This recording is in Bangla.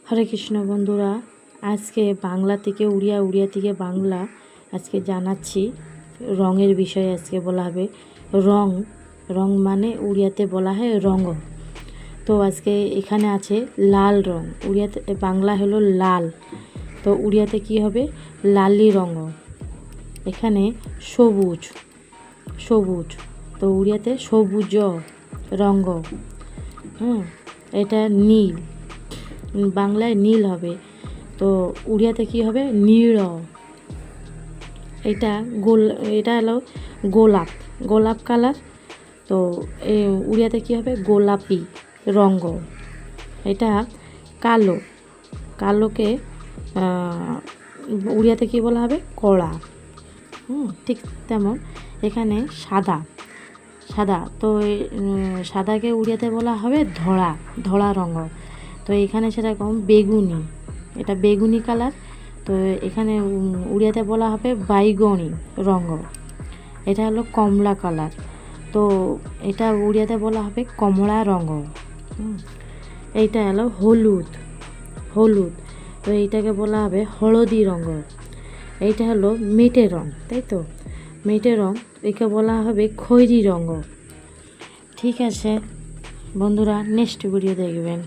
হরে কৃষ্ণ বন্ধুরা, আজকে বাংলা থেকে উড়িয়া, উড়িয়া থেকে বাংলা আজকে জানাচ্ছি। রঙের বিষয়ে আজকে বলা হবে। রং রং মানে উড়িয়াতে বলা হয় রঙ। তো আজকে এখানে আছে লাল রং, উড়িয়াতে বাংলা হলো লাল, তো উড়িয়াতে কি হবে লালি রঙ। এখানে সবুজ, সবুজ তো উড়িয়াতে সবুজ রঙ। এটা নীল, বাংলায় নীল হবে, তো উড়িয়াতে কি হবে নীল। এটা এটা হলো গোলাপ, গোলাপ কালার, তো উড়িয়াতে কি হবে গোলাপি রঙ। এটা কালো, কালোকে উড়িয়াতে কি বলা হবে কলা। ঠিক তেমন এখানে সাদা, সাদা তো সাদাকে উড়িয়াতে বলা হবে ধলা, ধলা রঙ। তো এখানে সেরকম বেগুনি, এটা বেগুনি কালার, তো এখানে উড়িয়াতে বলা হবে বাইগনি রঙ। এটা হলো কমলা কালার, তো এটা উড়িয়াতে বলা হবে কমলা রঙ। এইটা হলো হলুদ, হলুদ, তো এইটাকে বলা হবে হলদি রঙ। এইটা হলো মেটে রঙ, তাই তো মেটে রঙ, একে বলা হবে খয়েরি রঙ। ঠিক আছে বন্ধুরা, নেক্সট ভিডিও দেখবেন।